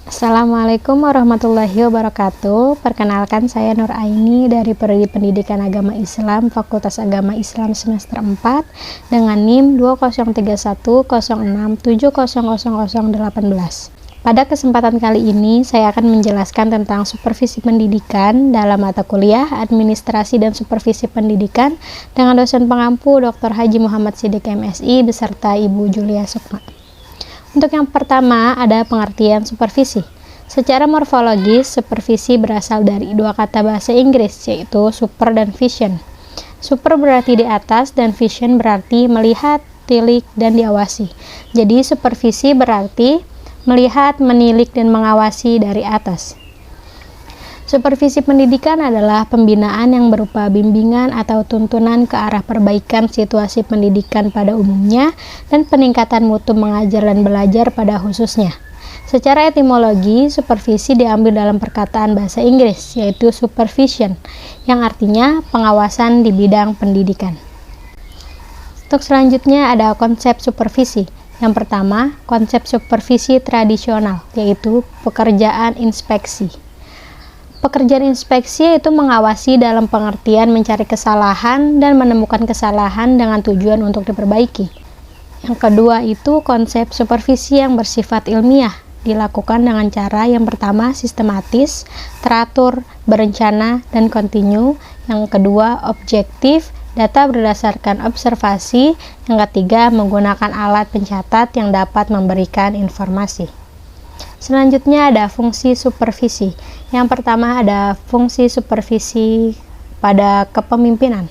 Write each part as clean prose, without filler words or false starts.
Assalamualaikum warahmatullahi wabarakatuh. Perkenalkan, saya Nur Aini dari Prodi Pendidikan Agama Islam Fakultas Agama Islam semester 4 dengan NIM 203106700018. Pada kesempatan kali ini saya akan menjelaskan tentang supervisi pendidikan dalam mata kuliah Administrasi dan Supervisi Pendidikan dengan dosen pengampu Dr. Haji Muhammad Siddiq MSI beserta Ibu Julia Sukma. Untuk yang pertama, ada pengertian supervisi. Secara morfologis, supervisi berasal dari dua kata bahasa Inggris, yaitu super dan vision. Super berarti di atas dan vision berarti melihat, tilik, dan diawasi. Jadi supervisi berarti melihat, menilik, dan mengawasi dari atas. Supervisi pendidikan adalah pembinaan yang berupa bimbingan atau tuntunan ke arah perbaikan situasi pendidikan pada umumnya dan peningkatan mutu mengajar dan belajar pada khususnya. Secara etimologi, supervisi diambil dalam perkataan bahasa Inggris, yaitu supervision, yang artinya pengawasan di bidang pendidikan. Untuk selanjutnya ada konsep supervisi. Yang pertama, konsep supervisi tradisional, yaitu pekerjaan inspeksi. Pekerjaan inspeksi yaitu mengawasi dalam pengertian mencari kesalahan dan menemukan kesalahan dengan tujuan untuk diperbaiki. Yang kedua itu konsep supervisi yang bersifat ilmiah, dilakukan dengan cara yang pertama sistematis, teratur, berencana, dan kontinu. Yang kedua objektif, data berdasarkan observasi. Yang ketiga menggunakan alat pencatat yang dapat memberikan informasi. Selanjutnya ada fungsi supervisi. Yang pertama ada fungsi supervisi pada kepemimpinan.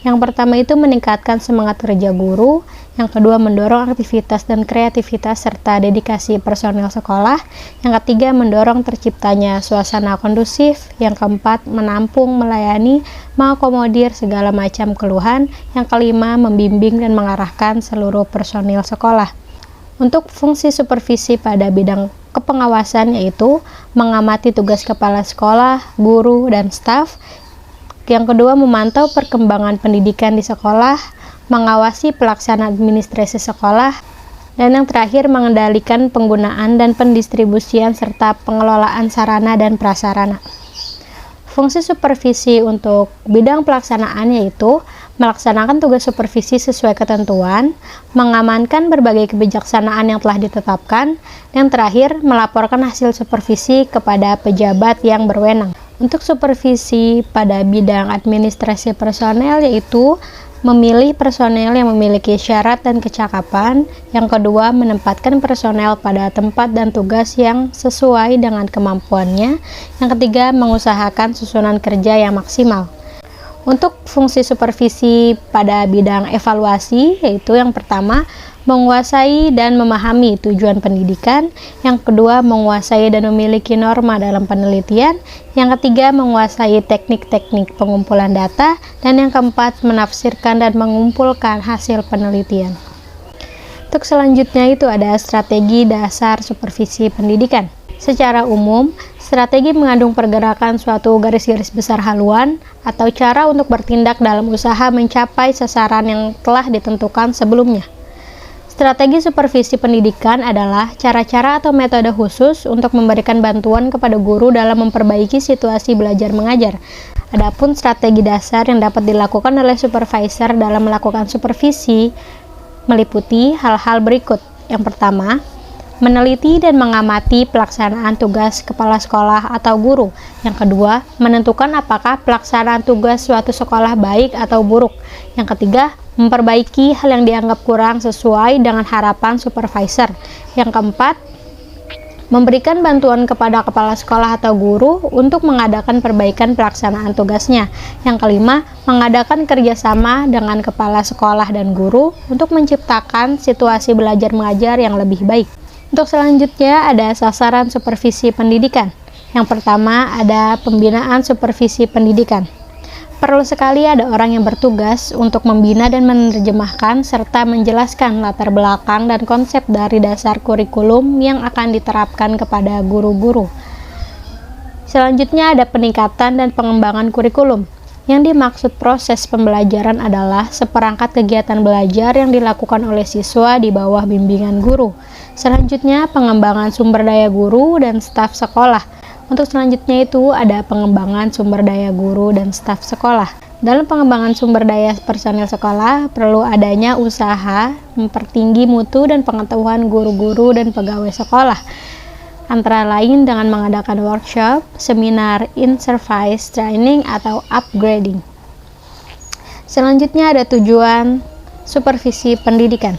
Yang pertama itu meningkatkan semangat kerja guru. Yang kedua mendorong aktivitas dan kreativitas serta dedikasi personel sekolah. Yang ketiga mendorong terciptanya suasana kondusif. Yang keempat menampung, melayani, mengakomodir segala macam keluhan. Yang kelima membimbing dan mengarahkan seluruh personil sekolah. Untuk fungsi supervisi pada bidang kepengawasan yaitu mengamati tugas kepala sekolah, guru, dan staf. Yang kedua memantau perkembangan pendidikan di sekolah, mengawasi pelaksanaan administrasi sekolah, dan yang terakhir mengendalikan penggunaan dan pendistribusian serta pengelolaan sarana dan prasarana. Fungsi supervisi untuk bidang pelaksanaan yaitu melaksanakan tugas supervisi sesuai ketentuan, mengamankan berbagai kebijaksanaan yang telah ditetapkan, yang terakhir melaporkan hasil supervisi kepada pejabat yang berwenang. Untuk supervisi pada bidang administrasi personel yaitu memilih personel yang memiliki syarat dan kecakapan. Yang kedua, menempatkan personel pada tempat dan tugas yang sesuai dengan kemampuannya. Yang ketiga, mengusahakan susunan kerja yang maksimal. Untuk fungsi supervisi pada bidang evaluasi, yaitu yang pertama, menguasai dan memahami tujuan pendidikan. Yang kedua, menguasai dan memiliki norma dalam penelitian. Yang ketiga, menguasai teknik-teknik pengumpulan data. Dan yang keempat, menafsirkan dan mengumpulkan hasil penelitian. Untuk selanjutnya itu ada strategi dasar supervisi pendidikan. Secara umum, strategi mengandung pergerakan suatu garis-garis besar haluan atau cara untuk bertindak dalam usaha mencapai sasaran yang telah ditentukan sebelumnya. Strategi supervisi pendidikan adalah cara-cara atau metode khusus untuk memberikan bantuan kepada guru dalam memperbaiki situasi belajar mengajar. Adapun strategi dasar yang dapat dilakukan oleh supervisor dalam melakukan supervisi meliputi hal-hal berikut. Yang pertama, meneliti dan mengamati pelaksanaan tugas kepala sekolah atau guru. Yang kedua, menentukan apakah pelaksanaan tugas suatu sekolah baik atau buruk. Yang ketiga, memperbaiki hal yang dianggap kurang sesuai dengan harapan supervisor. Yang keempat, memberikan bantuan kepada kepala sekolah atau guru untuk mengadakan perbaikan pelaksanaan tugasnya. Yang kelima, mengadakan kerjasama dengan kepala sekolah dan guru untuk menciptakan situasi belajar mengajar yang lebih baik. Untuk selanjutnya ada sasaran supervisi pendidikan. Yang pertama ada pembinaan supervisi pendidikan. Perlu sekali ada orang yang bertugas untuk membina dan menerjemahkan serta menjelaskan latar belakang dan konsep dari dasar kurikulum yang akan diterapkan kepada guru-guru. Selanjutnya ada peningkatan dan pengembangan kurikulum. Yang dimaksud proses pembelajaran adalah seperangkat kegiatan belajar yang dilakukan oleh siswa di bawah bimbingan guru. Selanjutnya, pengembangan sumber daya guru dan staf sekolah. Untuk selanjutnya itu ada pengembangan sumber daya guru dan staf sekolah. Dalam pengembangan sumber daya personil sekolah, perlu adanya usaha mempertinggi mutu dan pengetahuan guru-guru dan pegawai sekolah, antara lain dengan mengadakan workshop, seminar, in-service training, atau upgrading. Selanjutnya ada tujuan supervisi pendidikan.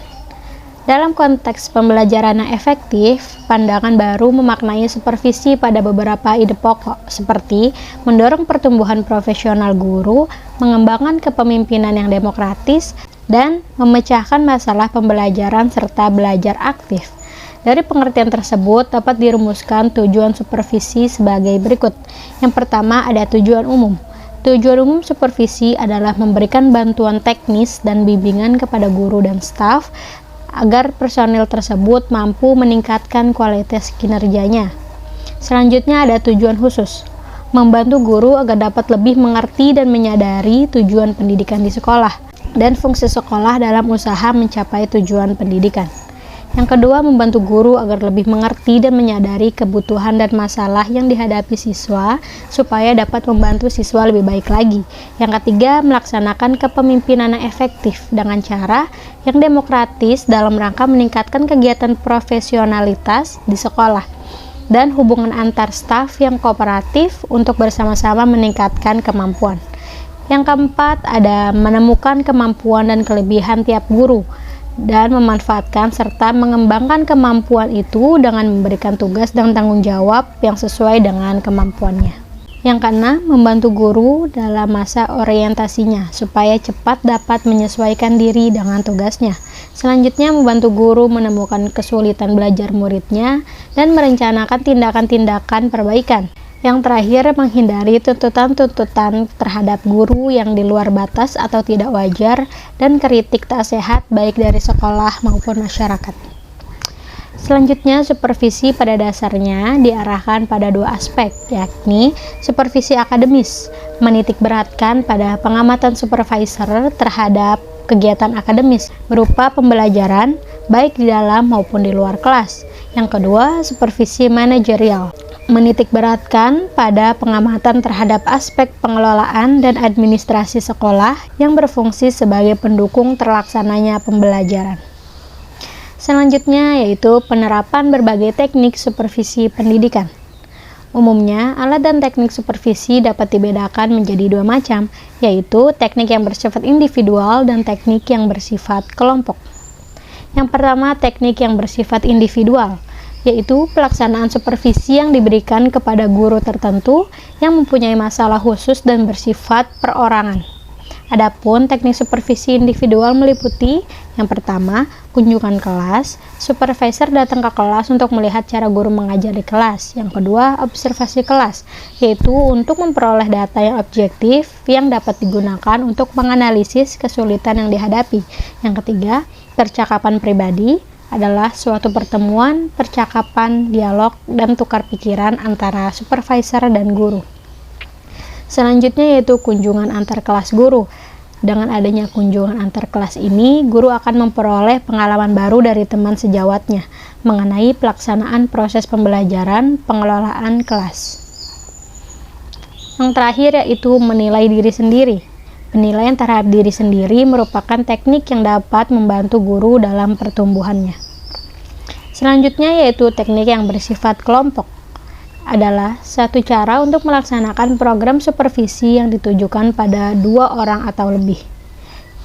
Dalam konteks pembelajaran yang efektif, pandangan baru memaknai supervisi pada beberapa ide pokok, seperti mendorong pertumbuhan profesional guru, mengembangkan kepemimpinan yang demokratis, dan memecahkan masalah pembelajaran serta belajar aktif. Dari pengertian tersebut dapat dirumuskan tujuan supervisi sebagai berikut. Yang pertama ada tujuan umum. Tujuan umum supervisi adalah memberikan bantuan teknis dan bimbingan kepada guru dan staf agar personil tersebut mampu meningkatkan kualitas kinerjanya. Selanjutnya ada tujuan khusus. Membantu guru agar dapat lebih mengerti dan menyadari tujuan pendidikan di sekolah dan fungsi sekolah dalam usaha mencapai tujuan pendidikan. Yang kedua, membantu guru agar lebih mengerti dan menyadari kebutuhan dan masalah yang dihadapi siswa supaya dapat membantu siswa lebih baik lagi. Yang ketiga, melaksanakan kepemimpinan yang efektif dengan cara yang demokratis dalam rangka meningkatkan kegiatan profesionalitas di sekolah dan hubungan antar staf yang kooperatif untuk bersama-sama meningkatkan kemampuan. Yang keempat, ada menemukan kemampuan dan kelebihan tiap guru dan memanfaatkan serta mengembangkan kemampuan itu dengan memberikan tugas dan tanggung jawab yang sesuai dengan kemampuannya. Yang keenam, membantu guru dalam masa orientasinya supaya cepat dapat menyesuaikan diri dengan tugasnya. Selanjutnya, membantu guru menemukan kesulitan belajar muridnya dan merencanakan tindakan-tindakan perbaikan. Yang terakhir, menghindari tuntutan-tuntutan terhadap guru yang di luar batas atau tidak wajar dan kritik tak sehat baik dari sekolah maupun masyarakat. Selanjutnya, supervisi pada dasarnya diarahkan pada dua aspek, yakni supervisi akademis, menitik beratkan pada pengamatan supervisor terhadap kegiatan akademis berupa pembelajaran baik di dalam maupun di luar kelas. Yang kedua, supervisi manajerial, menitik beratkan pada pengamatan terhadap aspek pengelolaan dan administrasi sekolah yang berfungsi sebagai pendukung terlaksananya pembelajaran. Selanjutnya yaitu penerapan berbagai teknik supervisi pendidikan. Umumnya, alat dan teknik supervisi dapat dibedakan menjadi dua macam, yaitu teknik yang bersifat individual dan teknik yang bersifat kelompok. Yang pertama, teknik yang bersifat individual, yaitu pelaksanaan supervisi yang diberikan kepada guru tertentu yang mempunyai masalah khusus dan bersifat perorangan. Adapun teknik supervisi individual meliputi yang pertama, kunjungan kelas. Supervisor datang ke kelas untuk melihat cara guru mengajar di kelas. Yang kedua, observasi kelas, yaitu untuk memperoleh data yang objektif yang dapat digunakan untuk menganalisis kesulitan yang dihadapi. Yang ketiga, percakapan pribadi adalah suatu pertemuan, percakapan, dialog, dan tukar pikiran antara supervisor dan guru. Selanjutnya yaitu kunjungan antar kelas guru. Dengan adanya kunjungan antar kelas ini, guru akan memperoleh pengalaman baru dari teman sejawatnya mengenai pelaksanaan proses pembelajaran, pengelolaan kelas. Yang terakhir yaitu menilai diri sendiri. Penilaian terhadap diri sendiri merupakan teknik yang dapat membantu guru dalam pertumbuhannya. Selanjutnya yaitu teknik yang bersifat kelompok. Adalah satu cara untuk melaksanakan program supervisi yang ditujukan pada dua orang atau lebih,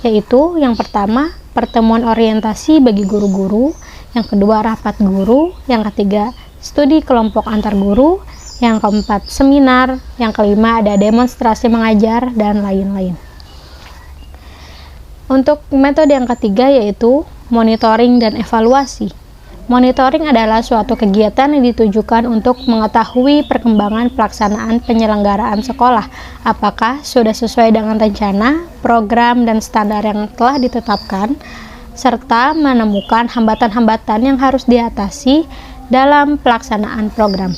yaitu yang pertama, pertemuan orientasi bagi guru-guru, yang kedua, rapat guru, yang ketiga, studi kelompok antar guru, yang keempat, seminar, yang kelima, ada demonstrasi mengajar, dan lain-lain. Untuk metode yang ketiga yaitu monitoring dan evaluasi. Monitoring adalah suatu kegiatan yang ditujukan untuk mengetahui perkembangan pelaksanaan penyelenggaraan sekolah, apakah sudah sesuai dengan rencana, program, dan standar yang telah ditetapkan, serta menemukan hambatan-hambatan yang harus diatasi dalam pelaksanaan program.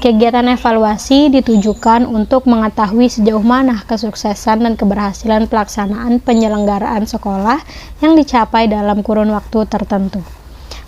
Kegiatan evaluasi ditujukan untuk mengetahui sejauh mana kesuksesan dan keberhasilan pelaksanaan penyelenggaraan sekolah yang dicapai dalam kurun waktu tertentu.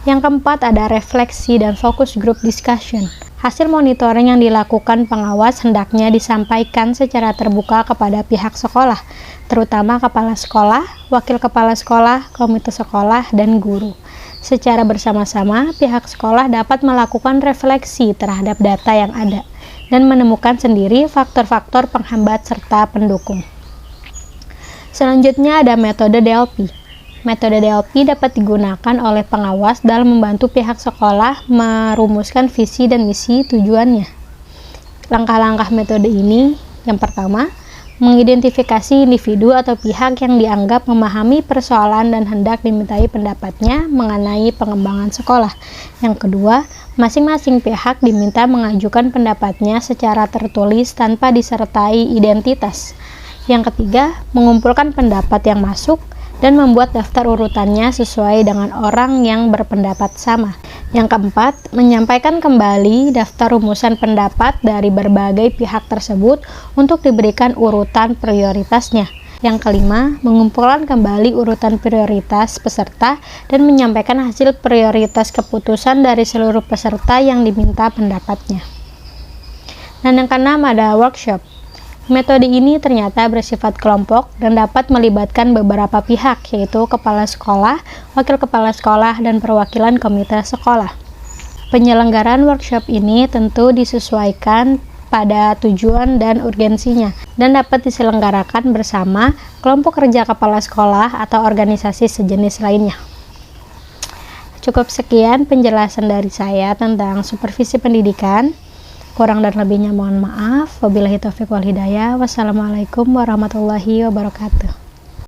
Yang keempat ada refleksi dan focus group discussion. Hasil monitoring yang dilakukan pengawas hendaknya disampaikan secara terbuka kepada pihak sekolah, terutama kepala sekolah, wakil kepala sekolah, komite sekolah, dan guru. Secara bersama-sama, pihak sekolah dapat melakukan refleksi terhadap data yang ada dan menemukan sendiri faktor-faktor penghambat serta pendukung. Selanjutnya ada metode DLP. Metode DLP dapat digunakan oleh pengawas dalam membantu pihak sekolah merumuskan visi dan misi tujuannya. Langkah-langkah metode ini, yang pertama, mengidentifikasi individu atau pihak yang dianggap memahami persoalan dan hendak dimintai pendapatnya mengenai pengembangan sekolah. Yang kedua, masing-masing pihak diminta mengajukan pendapatnya secara tertulis tanpa disertai identitas. Yang ketiga, mengumpulkan pendapat yang masuk dan membuat daftar urutannya sesuai dengan orang yang berpendapat sama. Yang keempat, menyampaikan kembali daftar rumusan pendapat dari berbagai pihak tersebut untuk diberikan urutan prioritasnya. Yang kelima, mengumpulkan kembali urutan prioritas peserta dan menyampaikan hasil prioritas keputusan dari seluruh peserta yang diminta pendapatnya. Dan yang keenam ada workshop. Metode ini ternyata bersifat kelompok dan dapat melibatkan beberapa pihak, yaitu kepala sekolah, wakil kepala sekolah, dan perwakilan komite sekolah. Penyelenggaraan workshop ini tentu disesuaikan pada tujuan dan urgensinya, dan dapat diselenggarakan bersama kelompok kerja kepala sekolah atau organisasi sejenis lainnya. Cukup sekian penjelasan dari saya tentang supervisi pendidikan. Kurang dan lebihnya mohon maaf. Wabillahi taufiq wal hidayah. Wassalamualaikum warahmatullahi wabarakatuh.